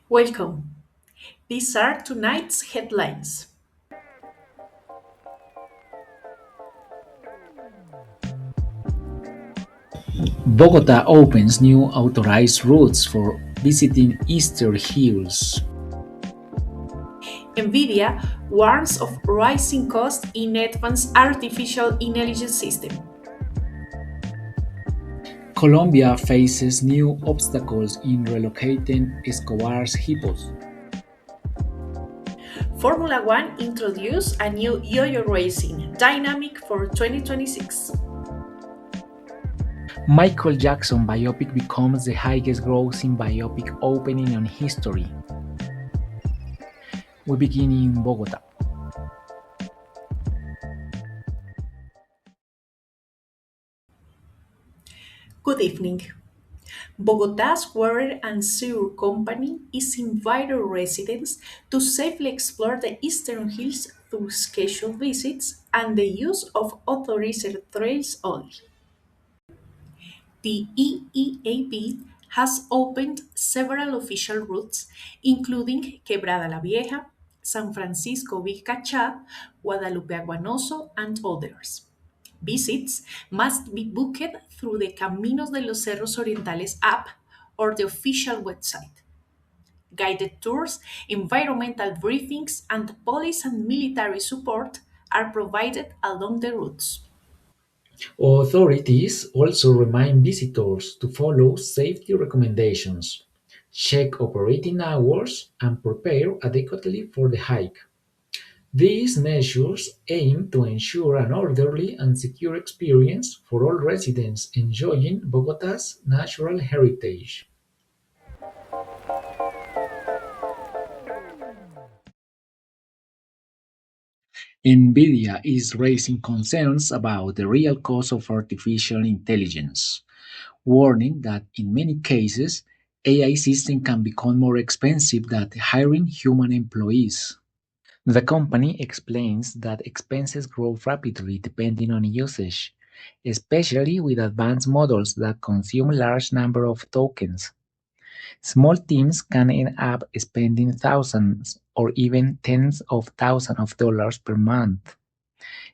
Welcome. These are tonight's headlines. Bogota opens new authorized routes for visiting Easter Hills. NVIDIA warns of rising costs in advanced artificial intelligence system. Colombia faces new obstacles in relocating Escobar's hippos. Formula One introduced a new yo-yo racing dynamic for 2026. Michael Jackson biopic becomes the highest grossing biopic opening in history. We begin in Bogota. Good evening. Bogota's Water and Sewer Company is inviting residents to safely explore the eastern hills through scheduled visits and the use of authorized trails only. The EEAB has opened several official routes, including Quebrada la Vieja, San Francisco Vilcachá, Guadalupe Aguanoso, and others. Visits must be booked through the Caminos de los Cerros Orientales app or the official website. Guided tours, environmental briefings, and police and military support are provided along the routes. Authorities also remind visitors to follow safety recommendations, check operating hours, and prepare adequately for the hike. These measures aim to ensure an orderly and secure experience for all residents enjoying Bogota's natural heritage. NVIDIA is raising concerns about the real cost of artificial intelligence, warning that in many cases, AI systems can become more expensive than hiring human employees. The company explains that expenses grow rapidly depending on usage, especially with advanced models that consume large number of tokens. Small teams can end up spending thousands or even tens of thousands of dollars per month.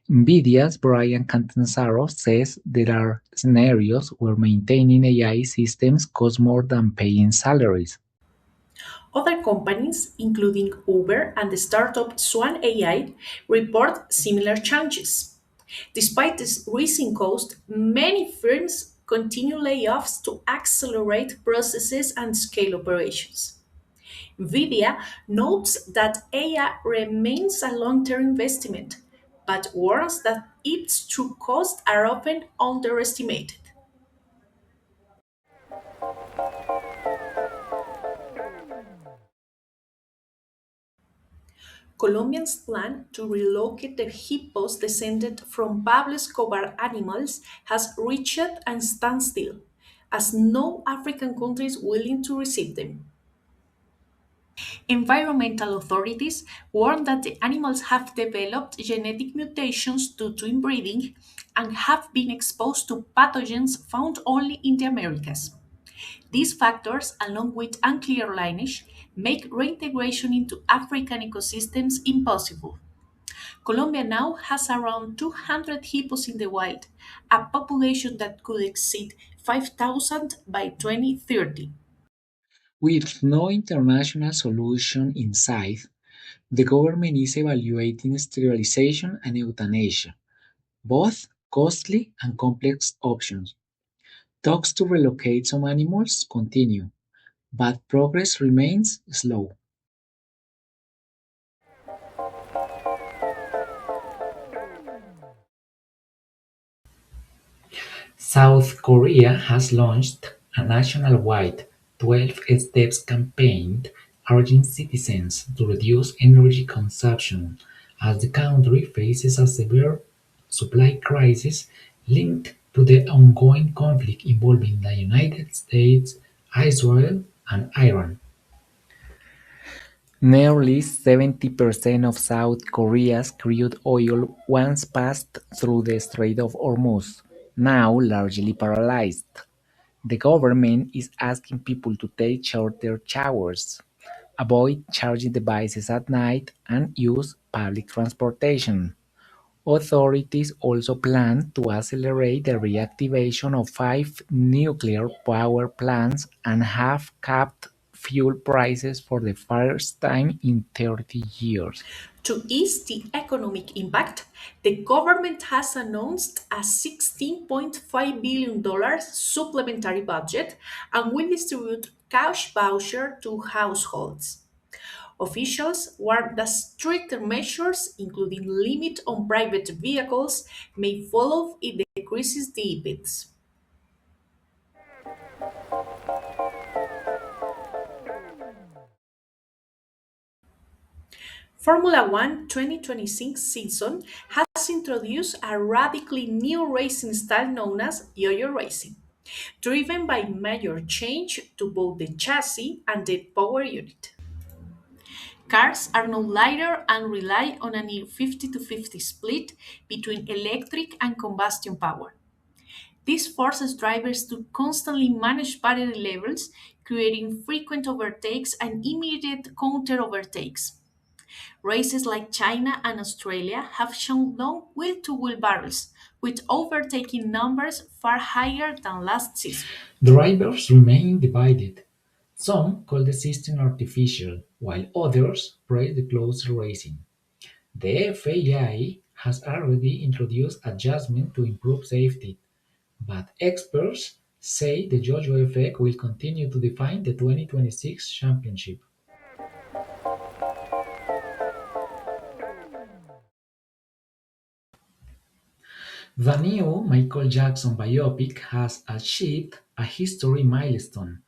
NVIDIA's Brian Catanzaro says there are scenarios where maintaining AI systems costs more than paying salaries. Other companies, including Uber and the startup Swan AI, report similar challenges. Despite this rising cost, many firms continue layoffs to accelerate processes and scale operations. NVIDIA notes that AI remains a long term investment, but warns that its true costs are often underestimated. Colombians plan to relocate the hippos descended from Pablo Escobar animals has reached a standstill, as no African country is willing to receive them. Environmental authorities warn that the animals have developed genetic mutations due to inbreeding and have been exposed to pathogens found only in the Americas. These factors, along with unclear lineage, make reintegration into African ecosystems impossible. Colombia now has around 200 hippos in the wild, a population that could exceed 5,000 by 2030. With no international solution in sight, the government is evaluating sterilization and euthanasia, both costly and complex options. Talks to relocate some animals continue, but progress remains slow. South Korea has launched a nationwide 12 steps campaign urging citizens to reduce energy consumption as the country faces a severe supply crisis linked to the ongoing conflict involving the United States, Israel, and Iran. Nearly 70% of South Korea's crude oil once passed through the Strait of Hormuz, now largely paralyzed. The government is asking people to take shorter showers, avoid charging devices at night, and use public transportation. Authorities also plan to accelerate the reactivation of five nuclear power plants and have capped fuel prices for the first time in 30 years. To ease the economic impact, the government has announced a $16.5 billion supplementary budget and will distribute cash voucher to households. Officials warn that stricter measures, including limit on private vehicles, may follow if it decreases the EVs. Formula One 2026 season has introduced a radically new racing style known as yo-yo racing, driven by major change to both the chassis and the power unit. Cars are now lighter and rely on a near 50 to 50 split between electric and combustion power. This forces drivers to constantly manage battery levels, creating frequent overtakes and immediate counter overtakes. Races like China and Australia have shown long wheel to wheel battles, with overtaking numbers far higher than last season. Drivers remain divided. Some call the system artificial, while others praise the closer racing. The FAI has already introduced adjustments to improve safety, but experts say the yo-yo effect will continue to define the 2026 championship. The new Michael Jackson biopic has achieved a history milestone,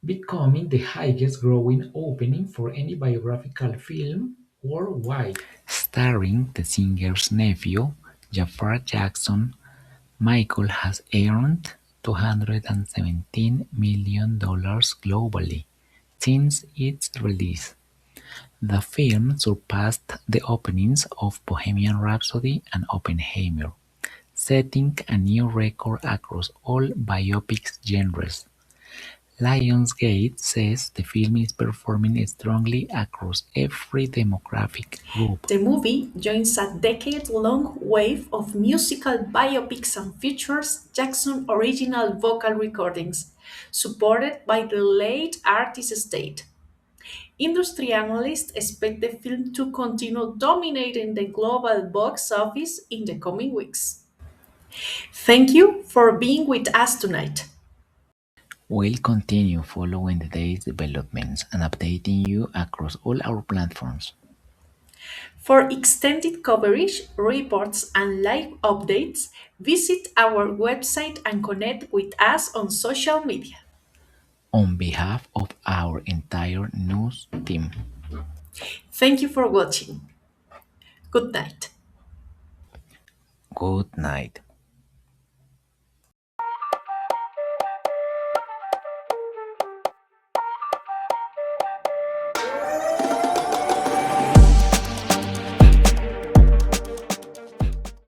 becoming the highest growing opening for any biographical film worldwide. Starring the singer's nephew, Jafar Jackson, Michael has earned $217 million globally since its release. The film surpassed the openings of Bohemian Rhapsody and Oppenheimer, setting a new record across all biopic genres. Lionsgate says the film is performing strongly across every demographic group. The movie joins a decade long wave of musical biopics and features Jackson's original vocal recordings, supported by the late artist's estate. Industry analysts expect the film to continue dominating the global box office in the coming weeks. Thank you for being with us tonight. We'll continue following the day's developments and updating you across all our platforms. For extended coverage, reports, and live updates, visit our website and connect with us on social media. On behalf of our entire news team, Thank you for watching. Good night. good night.